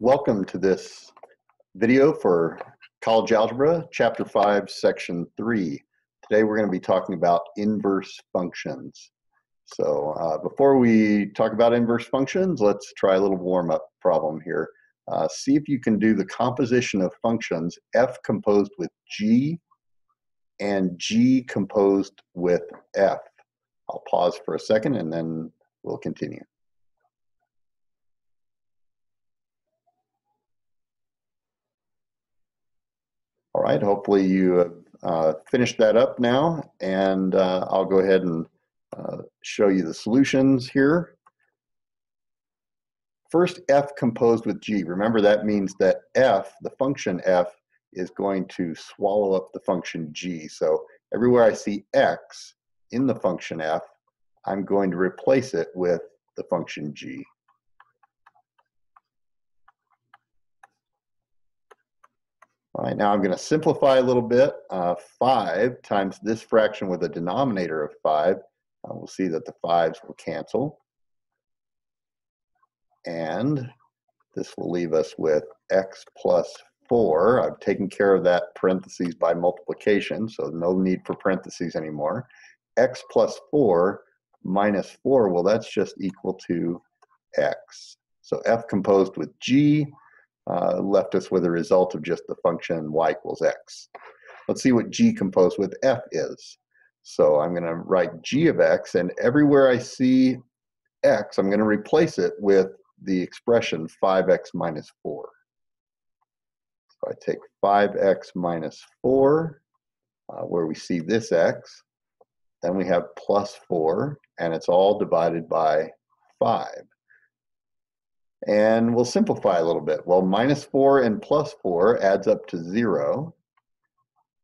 Welcome to this video for College Algebra, Chapter 5, Section 3. Today we're going to be talking about inverse functions. So before we talk about inverse functions, let's try a little warm-up problem here. See if you can do the composition of functions f composed with g and g composed with f. I'll pause for a second and then we'll continue. All right, hopefully you have finished that up now, and I'll go ahead and show you the solutions here. First, f composed with g. Remember, that means that f, the function f, is going to swallow up the function g. So everywhere I see x in the function f, I'm going to replace it with the function g. All right, now I'm going to simplify a little bit. 5 times this fraction with a denominator of 5. We'll see that the 5's will cancel. And this will leave us with x plus 4. I've taken care of that parentheses by multiplication, so no need for parentheses anymore. X plus 4 minus 4, well, that's just equal to x. So f composed with g left us with a result of just the function y equals x. Let's see what g composed with f is. So I'm going to write g of x, and everywhere I see x, I'm going to replace it with the expression 5x minus 4. So I take 5x minus 4, where we see this x, then we have plus 4, and it's all divided by 5. And we'll simplify a little bit. Well, minus 4 and plus 4 adds up to 0.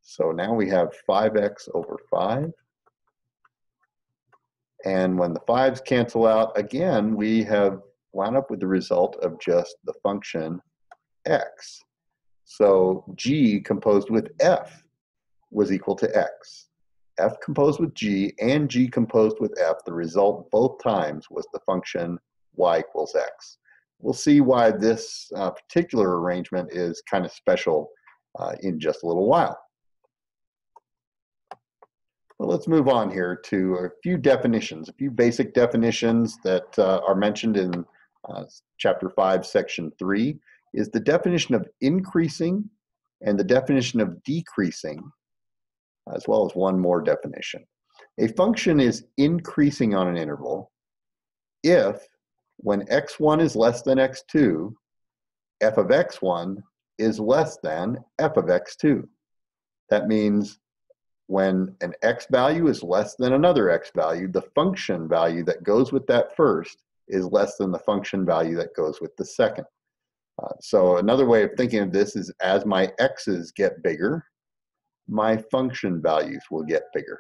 So now we have 5x over 5. And when the 5's cancel out, again, we have wound up with the result of just the function x. So g composed with f was equal to x. F composed with g and g composed with f, the result both times was the function y equals x. We'll see why this particular arrangement is kind of special in just a little while. Well, let's move on here to a few definitions, a few basic definitions that are mentioned in Chapter 5, Section 3, is the definition of increasing and the definition of decreasing, as well as one more definition. A function is increasing on an interval if, when x1 is less than x2, f of x1 is less than f of x2. That means when an x value is less than another x value, the function value that goes with that first is less than the function value that goes with the second. So another way of thinking of this is, as my x's get bigger, my function values will get bigger.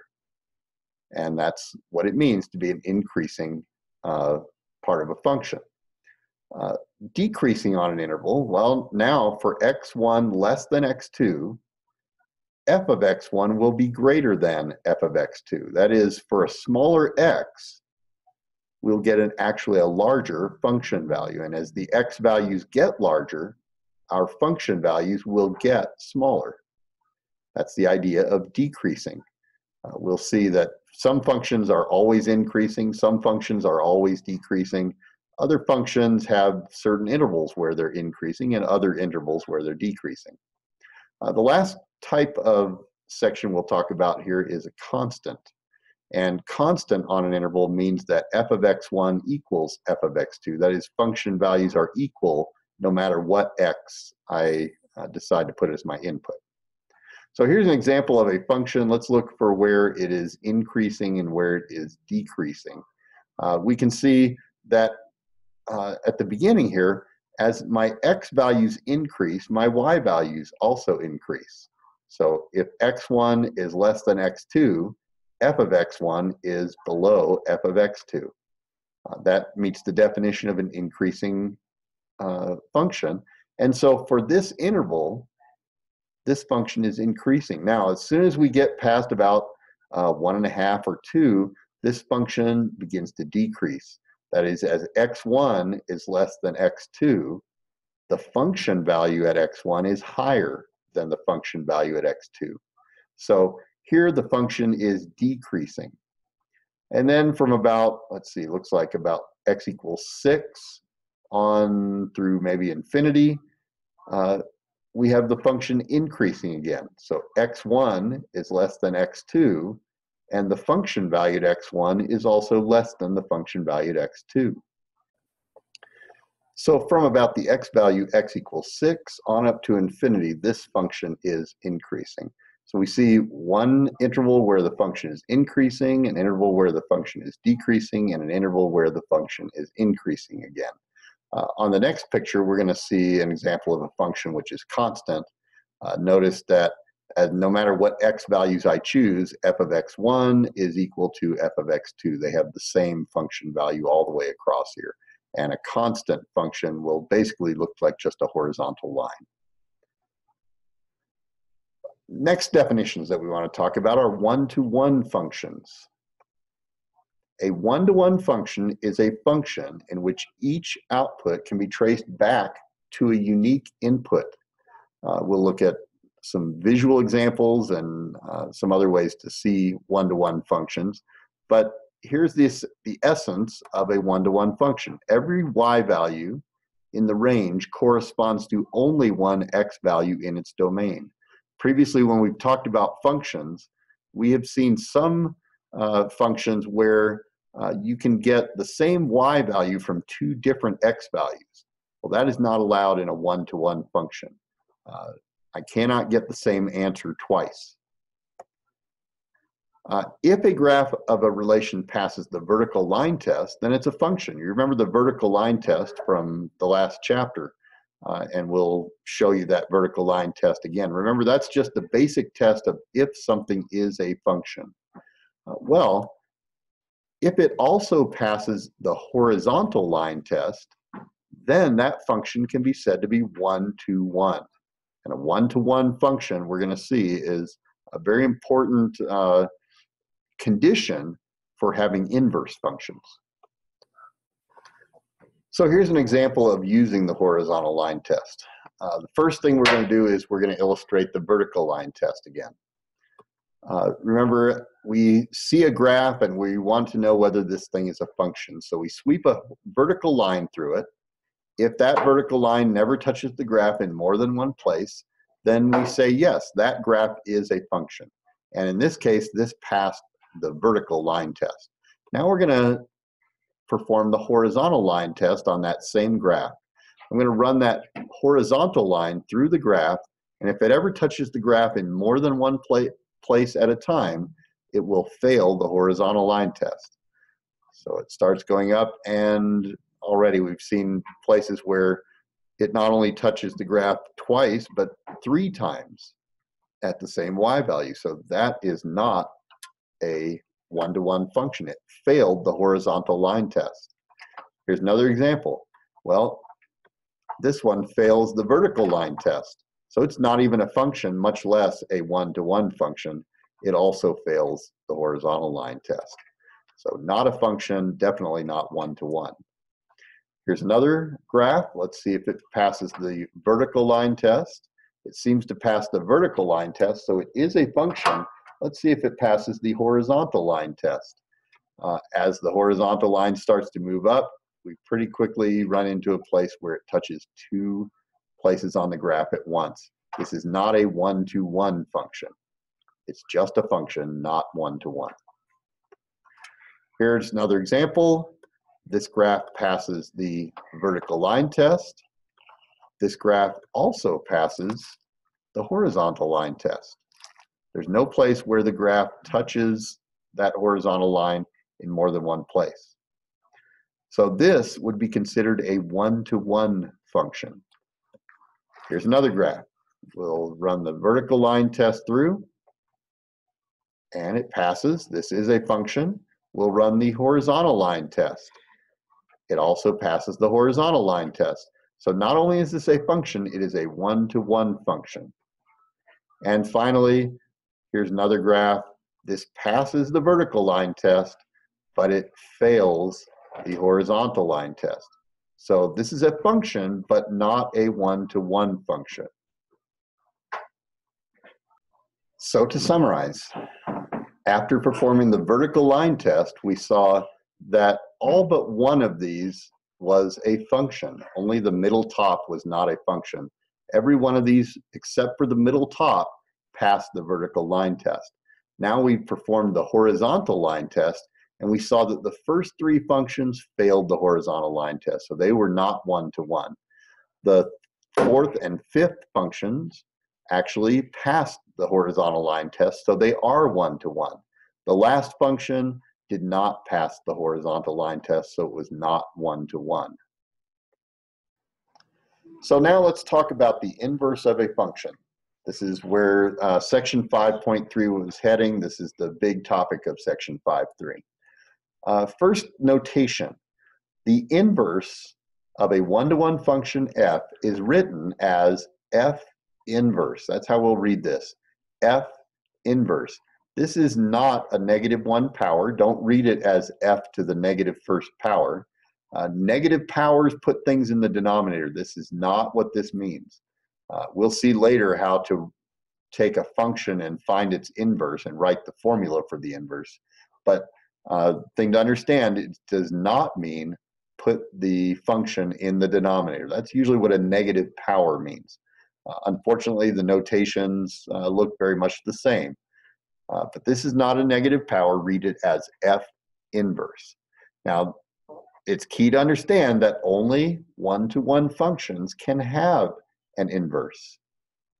And that's what it means to be an increasing part of a function. Decreasing on an interval, well, now for x1 less than x2, f of x1 will be greater than f of x2. That is, for a smaller x, we'll get actually a larger function value. And as the x values get larger, our function values will get smaller. That's the idea of decreasing. We'll see that some functions are always increasing, some functions are always decreasing. Other functions have certain intervals where they're increasing and other intervals where they're decreasing. The last type of section we'll talk about here is a constant. And constant on an interval means that f of x1 equals f of x2. That is, function values are equal no matter what x I decide to put as my input. So here's an example of a function. Let's look for where it is increasing and where it is decreasing. We can see that at the beginning here, as my x values increase, my y values also increase. So if x1 is less than x2, f of x1 is below f of x2. That meets the definition of an increasing function. And so for this interval, this function is increasing. Now, as soon as we get past about 1.5 or 2, this function begins to decrease. That is, as x1 is less than x2, the function value at x1 is higher than the function value at x2. So here the function is decreasing. And then from about, let's see, looks like about x equals 6 on through maybe infinity, we have the function increasing again. So x1 is less than x2, and the function value at x1 is also less than the function value at x2. So from about the x value, x equals 6, on up to infinity, this function is increasing. So we see one interval where the function is increasing, an interval where the function is decreasing, and an interval where the function is increasing again. On the next picture, we're going to see an example of a function which is constant. Notice that no matter what x values I choose, f of x1 is equal to f of x2. They have the same function value all the way across here. And a constant function will basically look like just a horizontal line. Next definitions that we want to talk about are one-to-one functions. A one-to-one function is a function in which each output can be traced back to a unique input. We'll look at some visual examples and some other ways to see one-to-one functions. But here's the essence of a one-to-one function. Every y value in the range corresponds to only one x value in its domain. Previously, when we've talked about functions, we have seen some functions where you can get the same y value from two different x values. Well, that is not allowed in a one-to-one function. I cannot get the same answer twice. If a graph of a relation passes the vertical line test, then it's a function. You remember the vertical line test from the last chapter, and we'll show you that vertical line test again. Remember, that's just the basic test of if something is a function. Well, if it also passes the horizontal line test, then that function can be said to be one-to-one. And a one-to-one function, we're going to see, is a very important condition for having inverse functions. So here's an example of using the horizontal line test. The first thing we're going to do is we're going to illustrate the vertical line test again. Remember, we see a graph and we want to know whether this thing is a function. So we sweep a vertical line through it. If that vertical line never touches the graph in more than one place, then we say, yes, that graph is a function. And in this case, this passed the vertical line test. Now we're going to perform the horizontal line test on that same graph. I'm going to run that horizontal line through the graph, and if it ever touches the graph in more than one place at a time, it will fail the horizontal line test. So it starts going up, and already we've seen places where it not only touches the graph twice, but 3 times at the same y value. So that is not a one-to-one function. It failed the horizontal line test. Here's another example. Well, this one fails the vertical line test. So it's not even a function, much less a one-to-one function. It also fails the horizontal line test. So not a function, definitely not one-to-one. Here's another graph. Let's see if it passes the vertical line test. It seems to pass the vertical line test, so it is a function. Let's see if it passes the horizontal line test. As the horizontal line starts to move up, we pretty quickly run into a place where it touches 2 places on the graph at once. This is not a one-to-one function. It's just a function, not one-to-one. Here's another example. This graph passes the vertical line test. This graph also passes the horizontal line test. There's no place where the graph touches that horizontal line in more than one place. So this would be considered a one-to-one function. Here's another graph. We'll run the vertical line test through, and it passes. This is a function. We'll run the horizontal line test. It also passes the horizontal line test. So not only is this a function, it is a one-to-one function. And finally, here's another graph. This passes the vertical line test, but it fails the horizontal line test. So this is a function, but not a one-to-one function. So to summarize, after performing the vertical line test, we saw that all but one of these was a function. Only the middle top was not a function. Every one of these, except for the middle top, passed the vertical line test. Now we've performed the horizontal line test, and we saw that the first three functions failed the horizontal line test, so they were not one-to-one. The fourth and fifth functions actually passed the horizontal line test, so they are one-to-one. The last function did not pass the horizontal line test, so it was not one-to-one. So now let's talk about the inverse of a function. This is where section 5.3 was heading. This is the big topic of section 5.3. First, notation. The inverse of a one-to-one function f is written as f inverse. That's how we'll read this, f inverse. This is not a -1 power. Don't read it as f to the -1st power. Negative powers put things in the denominator. This is not what this means. We'll see later how to take a function and find its inverse and write the formula for the inverse. But thing to understand, it does not mean put the function in the denominator. That's usually what a negative power means. Unfortunately, the notations look very much the same. But this is not a negative power. Read it as f inverse. Now, it's key to understand that only one-to-one functions can have an inverse.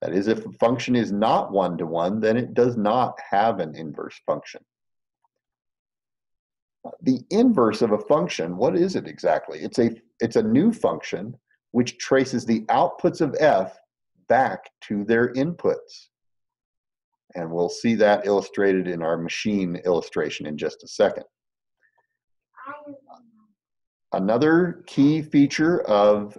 That is, if a function is not one-to-one, then it does not have an inverse function. The inverse of a function, what is it exactly? It's a new function which traces the outputs of f back to their inputs. And we'll see that illustrated in our machine illustration in just a second. Another key feature of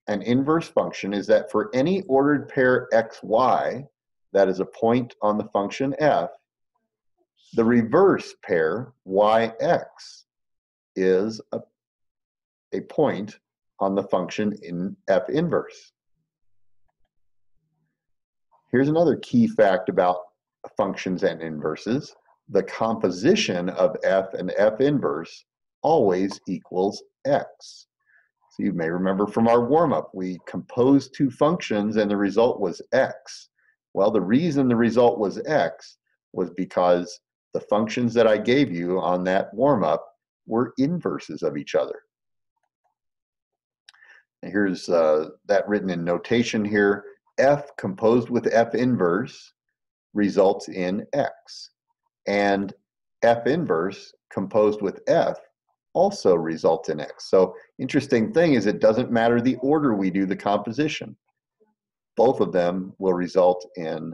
an inverse function is that for any ordered pair xy, that is a point on the function f, the reverse pair yx is a point on the function in f inverse. Here's another key fact about functions and inverses. The composition of f and f inverse always equals x. So you may remember from our warm-up, we composed two functions and the result was x. Well, the reason the result was x was because the functions that I gave you on that warm-up were inverses of each other. And here's that written in notation here. F composed with f inverse results in x. And f inverse composed with f also results in x. So interesting thing is it doesn't matter the order we do the composition. Both of them will result in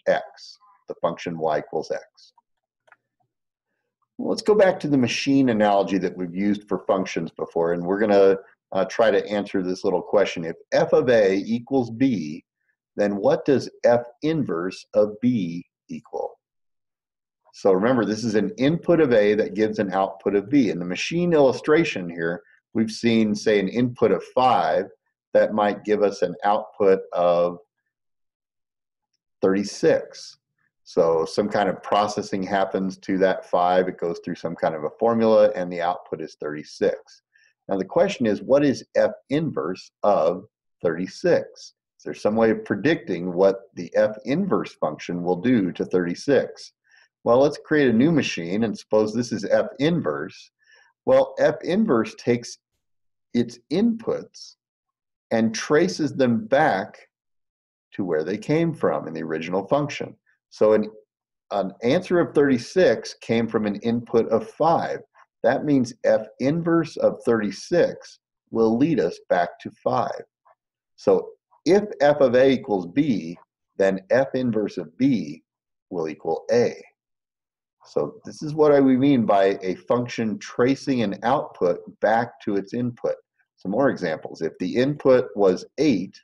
x, the function y equals x. Well, let's go back to the machine analogy that we've used for functions before, and we're going to try to answer this little question. If f of a equals b, then what does f inverse of b equal? So remember, this is an input of a that gives an output of b. In the machine illustration here, we've seen, say, an input of 5 that might give us an output of 36. So some kind of processing happens to that 5. It goes through some kind of a formula, and the output is 36. Now the question is, what is f inverse of 36? Is there some way of predicting what the f inverse function will do to 36? Well, let's create a new machine and suppose this is f inverse. Well, f inverse takes its inputs and traces them back to where they came from in the original function. So an answer of 36 came from an input of 5. That means f inverse of 36 will lead us back to 5. So if f of a equals b, then f inverse of b will equal a. So this is what we mean by a function tracing an output back to its input. Some more examples. If the input was 8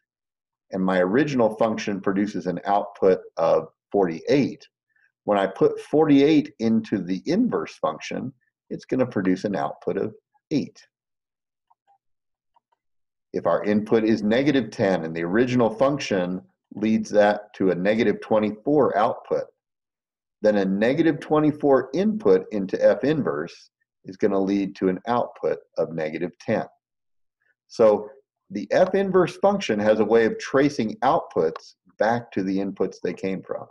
and my original function produces an output of 48, when I put 48 into the inverse function, it's going to produce an output of 8. If our input is negative 10 and the original function leads that to a negative 24 output, then a negative 24 input into F inverse is going to lead to an output of negative 10. So the F inverse function has a way of tracing outputs back to the inputs they came from.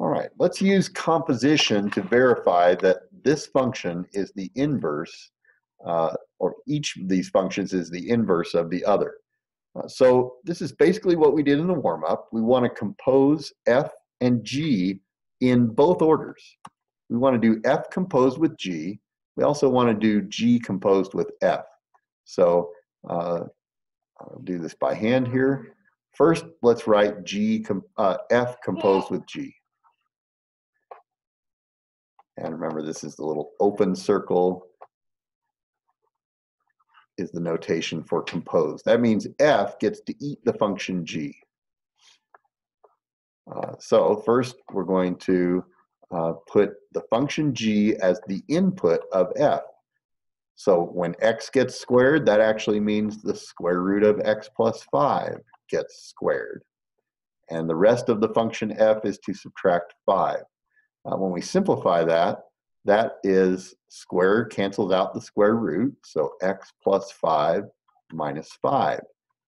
All right, let's use composition to verify that this function is the inverse, or each of these functions is the inverse of the other. So this is basically what we did in the warm-up. We want to compose F and G in both orders. We want to do F composed with G. We also want to do G composed with F. So I'll do this by hand here. First, let's write F composed with G. And remember, this is the little open circle is the notation for composed. That means F gets to eat the function G. So first, we're going to put the function G as the input of F. So when x gets squared, that actually means the square root of x plus 5 gets squared. And the rest of the function F is to subtract 5. When we simplify that, that is square cancels out the square root, so x plus 5 minus 5.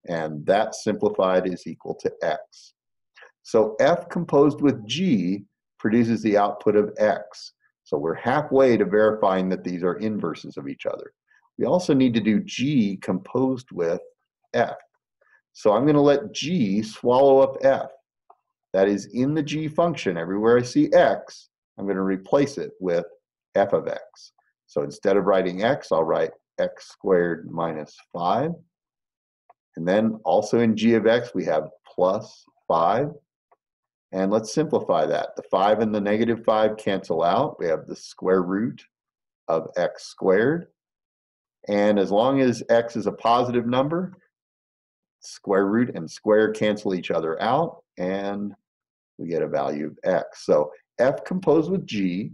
And that simplified is equal to x. So F composed with G produces the output of x. So we're halfway to verifying that these are inverses of each other. We also need to do G composed with F. So I'm going to let G swallow up F. That is, in the G function, everywhere I see x, I'm going to replace it with f of x. So instead of writing x, I'll write x squared minus 5. And then also in g of x, we have plus 5. And let's simplify that. The 5 and the negative 5 cancel out. We have the square root of x squared. And as long as x is a positive number, square root and square cancel each other out, and we get a value of x. So f composed with g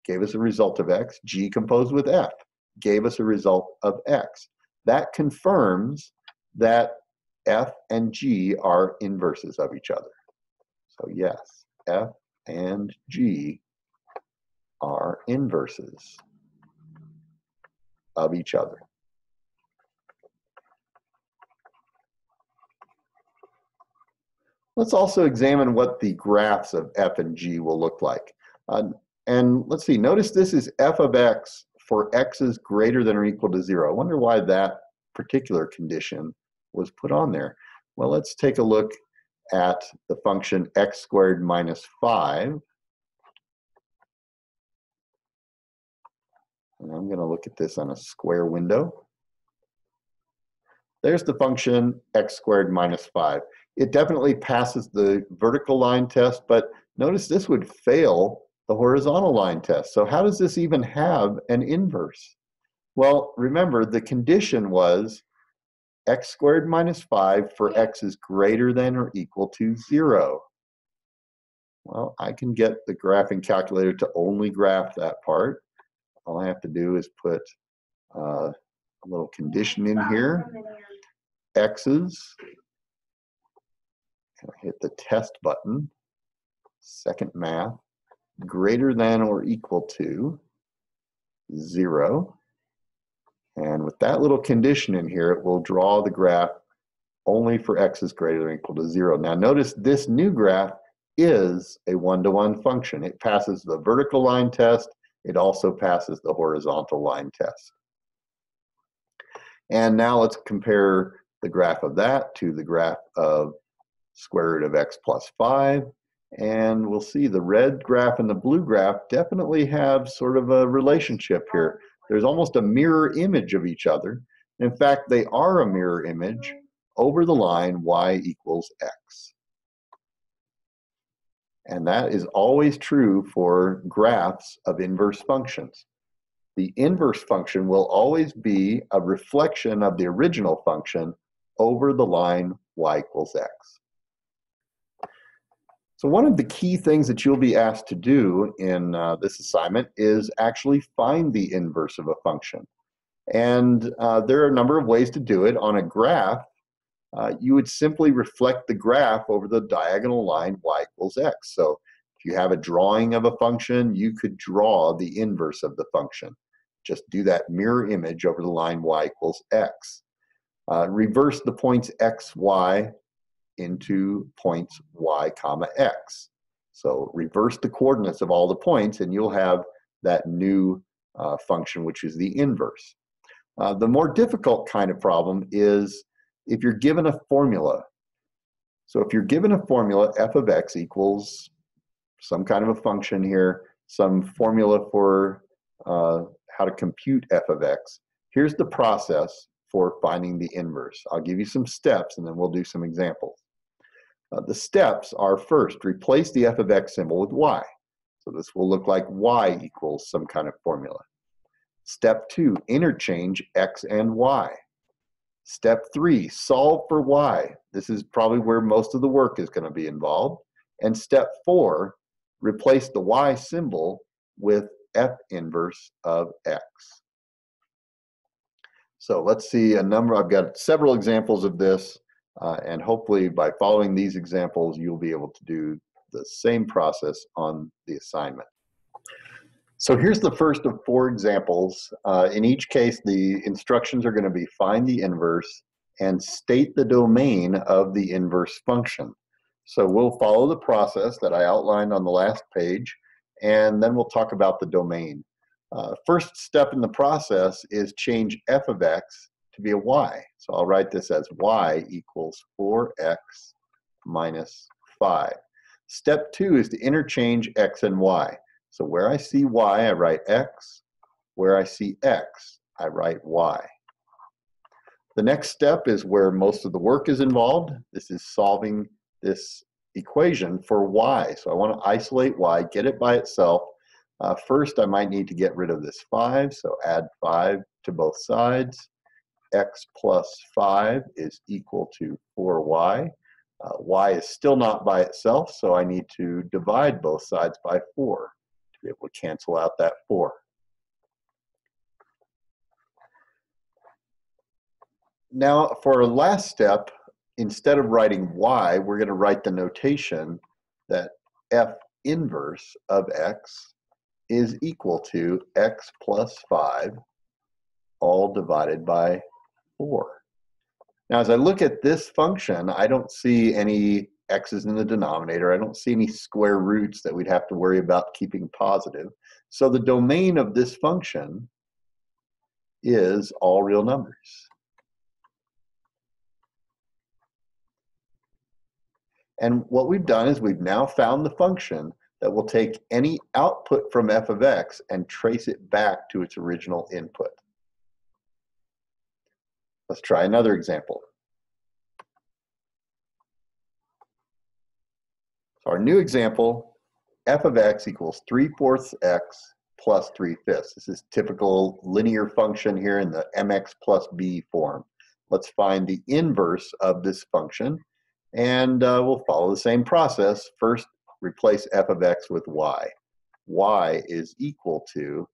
gave us a result of x. G composed with f gave us a result of x. That confirms that f and g are inverses of each other. So yes, f and g are inverses of each other. Let's also examine what the graphs of f and g will look like. And let's see, notice this is f of x for x's greater than or equal to 0. I wonder why that particular condition was put on there. Well, let's take a look at the function x squared minus 5. And I'm going to look at this on a square window. There's the function x squared minus 5. It definitely passes the vertical line test, but notice this would fail the horizontal line test. So how does this even have an inverse? Well, remember, the condition was x squared minus 5 for x is greater than or equal to 0. Well, I can get the graphing calculator to only graph that part. All I have to do is put a little condition in here. X's, and I hit the test button, second math, greater than or equal to 0. And with that little condition in here, it will draw the graph only for x is greater than or equal to 0. Now notice this new graph is a one-to-one function. It passes the vertical line test. It also passes the horizontal line test. And now let's compare the graph of that to the graph of square root of x plus 5. And we'll see the red graph and the blue graph definitely have sort of a relationship here. There's almost a mirror image of each other. In fact, they are a mirror image over the line y equals x. And that is always true for graphs of inverse functions. The inverse function will always be a reflection of the original function over the line y equals x. So one of the key things that you'll be asked to do in this assignment is actually find the inverse of a function. And there are a number of ways to do it. On a graph, you would simply reflect the graph over the diagonal line y equals x. So if you have a drawing of a function, you could draw the inverse of the function. Just do that mirror image over the line y equals x. Reverse the points x, y into points y comma x. So reverse the coordinates of all the points and you'll have that new function, which is the inverse. The more difficult kind of problem is if you're given a formula. So if you're given a formula, f of x equals some kind of a function here, some formula for how to compute f of x, here's the process for finding the inverse. I'll give you some steps and then we'll do some examples. The steps are, first, replace the f of x symbol with y. So this will look like y equals some kind of formula. Step 2, interchange x and y. Step 3, solve for y. This is probably where most of the work is going to be involved. And step 4, replace the y symbol with f inverse of x. So let's see a number. I've got several examples of this. And hopefully by following these examples, you'll be able to do the same process on the assignment. So here's the first of 4 examples. In each case, the instructions are going to be find the inverse and state the domain of the inverse function. So we'll follow the process that I outlined on the last page, and then we'll talk about the domain. First step in the process is change f of x to be a y. So I'll write this as y equals 4x minus 5. Step 2 is to interchange x and y. So where I see y, I write x. Where I see x, I write y. The next step is where most of the work is involved. This is solving this equation for y. So I want to isolate y, get it by itself. First, I might need to get rid of this 5, so add 5 to both sides. X plus 5 is equal to 4y. Y is still not by itself, so I need to divide both sides by 4 to be able to cancel out that 4. Now, for our last step, instead of writing y, we're going to write the notation that f inverse of x is equal to x plus 5 all divided by 4. Now, as I look at this function, I don't see any x's in the denominator. I don't see any square roots that we'd have to worry about keeping positive. So the domain of this function is all real numbers. And what we've done is we've now found the function that will take any output from f of x and trace it back to its original input. Let's try another example. So our new example, f of x equals 3/4 x plus 3/5. This is typical linear function here in the mx plus b form. Let's find the inverse of this function, and we'll follow the same process. First, replace f of x with y. Y is equal to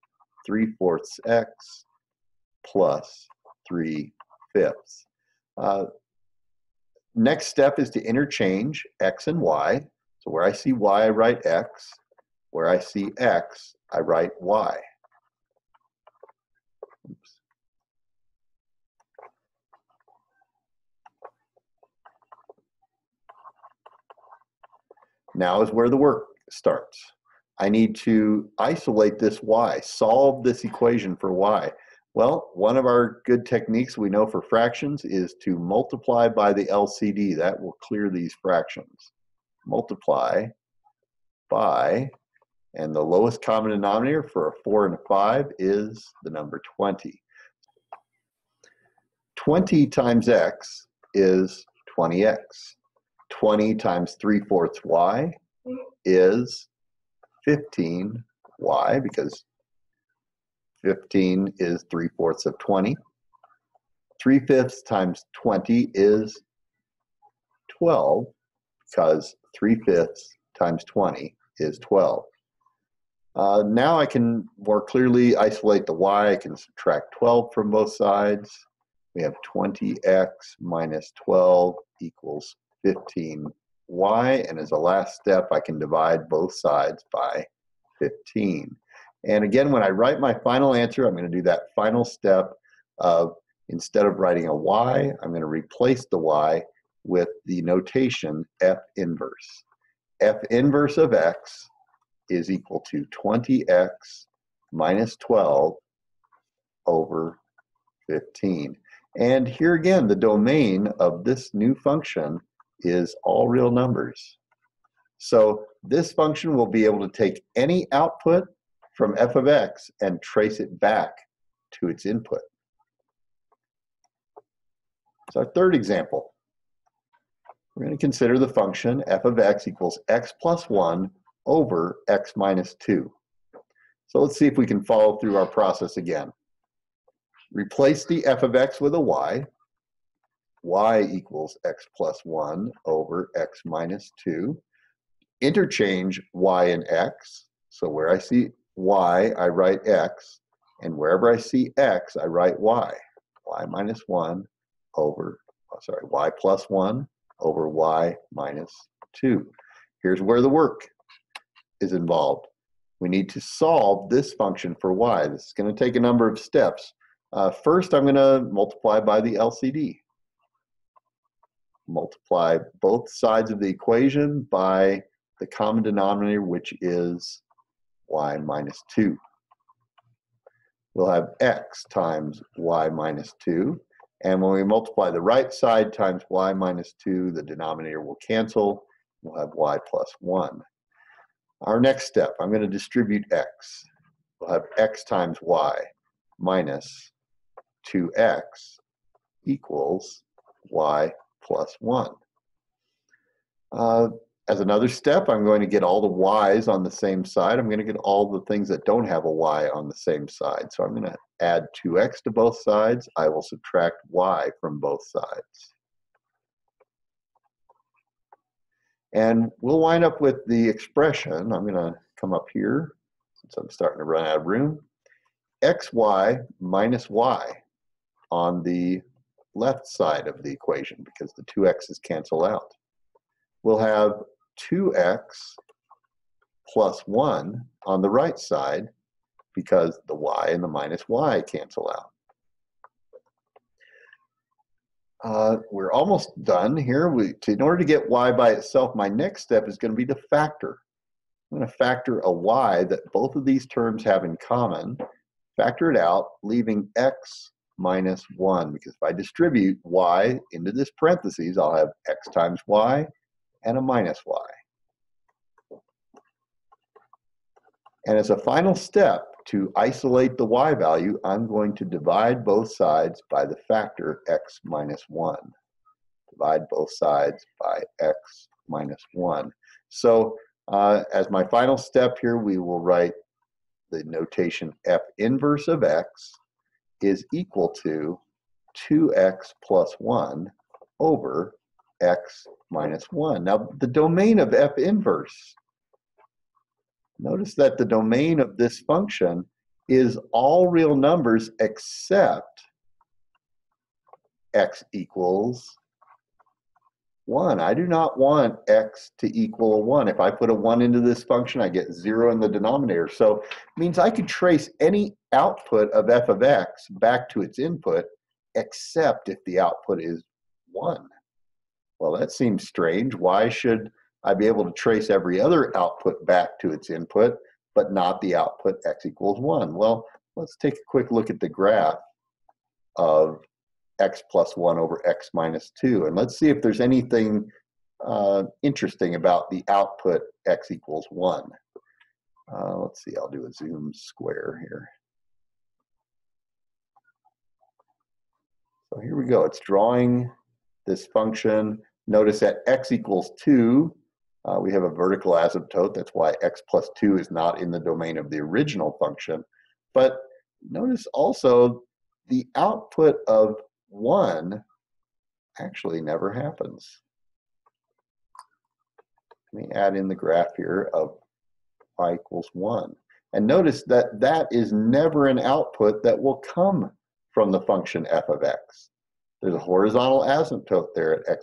3/4 x plus 3/5. Next step is to interchange x and y. So where I see y, I write x. Where I see x, I write y. Oops. Now is where the work starts. I need to isolate this y, solve this equation for y. Well, one of our good techniques we know for fractions is to multiply by the LCD. That will clear these fractions. Multiply by, and the lowest common denominator for a 4 and a 5 is the number 20. 20 times x is 20x. 20 times 3/4 y is 15y, because 15 is 3/4 of 20. 3/5 times 20 is 12, because 3/5 times 20 is 12. Now I can more clearly isolate the y. I can subtract 12 from both sides. We have 20x minus 12 equals 15y. And as a last step, I can divide both sides by 15. And again, when I write my final answer, I'm going to do that final step of, instead of writing a y, I'm going to replace the y with the notation F inverse. F inverse of x is equal to 20x minus 12 over 15. And here again, the domain of this new function is all real numbers. So this function will be able to take any output from f of x and trace it back to its input. So our third example, we're going to consider the function f of x equals x plus 1 over x minus 2. So let's see if we can follow through our process again. Replace the f of x with a y. Y equals x plus 1 over x minus 2. Interchange y and x. So where I see y, I write x. And wherever I see x, I write y. Y minus 1 over, y plus 1 over y minus 2. Here's where the work is involved. We need to solve this function for y. This is going to take a number of steps. First, I'm going to multiply by the LCD. Multiply both sides of the equation by the common denominator, which is y minus 2. We'll have x times y minus 2. And when we multiply the right side times y minus 2, the denominator will cancel. We'll have y plus 1. Our next step, I'm going to distribute x. We'll have x times y minus 2x equals y plus 1. As another step, I'm going to get all the y's on the same side. I'm going to get all the things that don't have a y on the same side. So I'm going to add 2x to both sides. I will subtract y from both sides. And we'll wind up with the expression. I'm going to come up here since I'm starting to run out of room. xy minus y on the left side of the equation because the 2x's cancel out. We'll have 2x plus 1 on the right side because the y and the minus y cancel out. We're almost done here. In order to get y by itself, my next step is going to be to factor. I'm going to factor a y that both of these terms have in common, factor it out, leaving x minus 1, because if I distribute y into this parentheses, I'll have x times y and a minus y. And as a final step, to isolate the y value, I'm going to divide both sides by the factor x minus 1. Divide both sides by x minus 1. So as my final step here, we will write the notation f inverse of x is equal to 2x plus 1 over x minus 1. Now, the domain of f inverse, notice that the domain of this function is all real numbers except x equals 1. I do not want x to equal 1. If I put a 1 into this function, I get 0 in the denominator. So it means I could trace any output of f of x back to its input except if the output is 1. Well, that seems strange. Why should I be able to trace every other output back to its input, but not the output x equals 1? Well, let's take a quick look at the graph of x plus 1 over x minus 2. And let's see if there's anything interesting about the output x equals 1. Let's see, I'll do a zoom square here. So here we go. It's drawing this function. Notice that x equals 2. We have a vertical asymptote. That's why x plus 2 is not in the domain of the original function. But notice also the output of 1 actually never happens. Let me add in the graph here of y equals 1. And notice that that is never an output that will come from the function f of x. There's a horizontal asymptote there at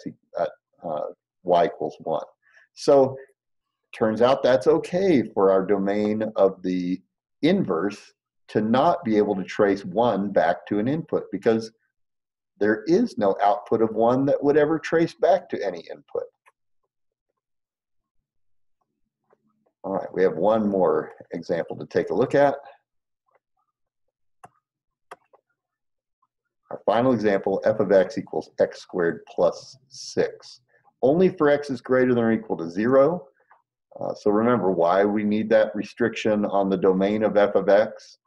y equals 1. So turns out that's okay for our domain of the inverse to not be able to trace 1 back to an input, because there is no output of 1 that would ever trace back to any input. All right, we have one more example to take a look at. Our final example, f of x equals x squared plus 6. Only for x is greater than or equal to 0. So remember why we need that restriction on the domain of f of x.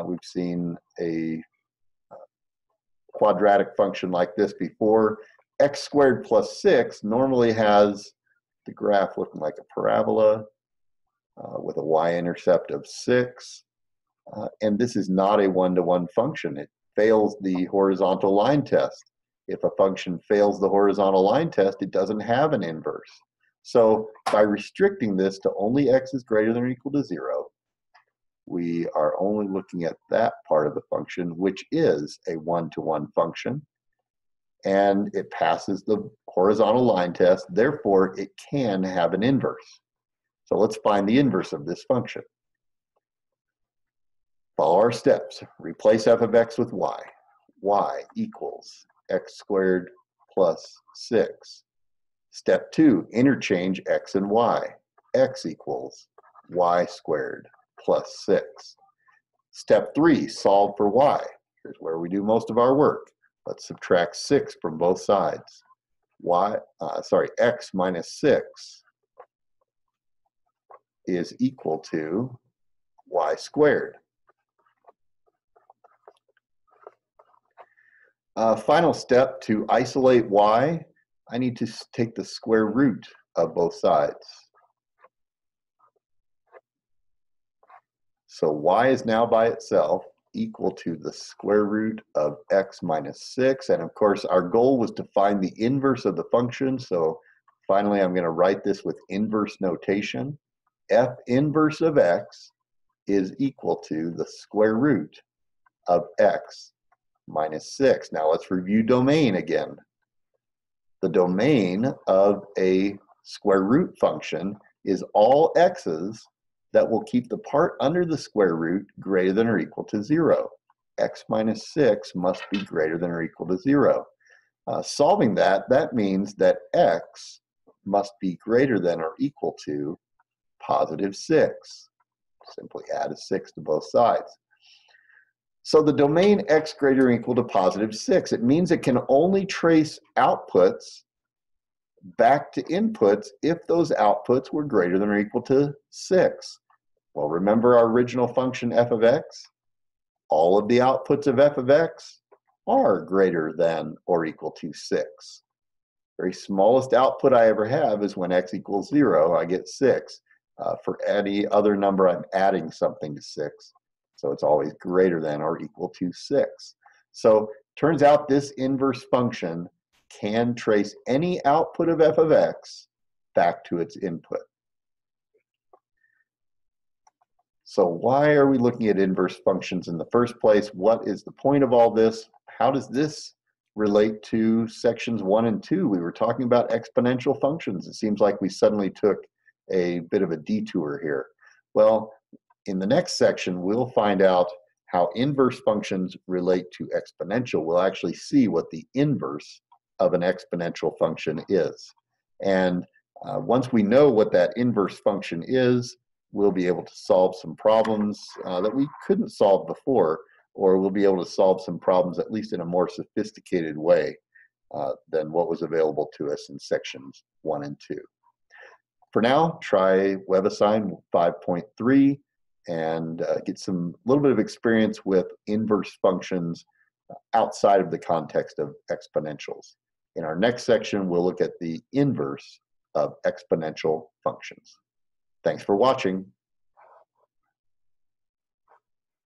We've seen a quadratic function like this before. X squared plus 6 normally has the graph looking like a parabola with a y-intercept of 6. And this is not a one-to-one function. It fails the horizontal line test. If a function fails the horizontal line test, it doesn't have an inverse. So by restricting this to only x is greater than or equal to 0, we are only looking at that part of the function, which is a one-to-one function, and it passes the horizontal line test. Therefore, it can have an inverse. So let's find the inverse of this function. Follow our steps. Replace f of x with y. Y equals x squared plus 6. Step 2, interchange x and y. X equals y squared plus 6. Step 3, solve for y. Here's where we do most of our work. Let's subtract 6 from both sides. X minus 6 is equal to y squared. Final step, to isolate y, I need to take the square root of both sides. So y is now by itself equal to the square root of x minus 6. And of course, our goal was to find the inverse of the function. So finally, I'm going to write this with inverse notation. F inverse of x is equal to the square root of x minus 6. Now let's review domain again. The domain of a square root function is all x's that will keep the part under the square root greater than or equal to 0. X minus 6 must be greater than or equal to 0. Solving that means that x must be greater than or equal to positive 6. Simply add a 6 to both sides. So the domain x greater or equal to positive 6, it means it can only trace outputs back to inputs if those outputs were greater than or equal to 6. Well, remember our original function f of x? All of the outputs of f of x are greater than or equal to 6. Very smallest output I ever have is when x equals 0, I get 6. For any other number, I'm adding something to 6. So it's always greater than or equal to 6. So turns out this inverse function can trace any output of f of x back to its input. So why are we looking at inverse functions in the first place? What is the point of all this? How does this relate to sections 1 and 2? We were talking about exponential functions. It seems like we suddenly took a bit of a detour here. Well, in the next section, we'll find out how inverse functions relate to exponential. We'll actually see what the inverse of an exponential function is. And once we know what that inverse function is, we'll be able to solve some problems that we couldn't solve before, or we'll be able to solve some problems at least in a more sophisticated way than what was available to us in sections 1 and 2. For now, try WebAssign 5.3 and get a little bit of experience with inverse functions outside of the context of exponentials. In our next section, we'll look at the inverse of exponential functions. Thanks for watching.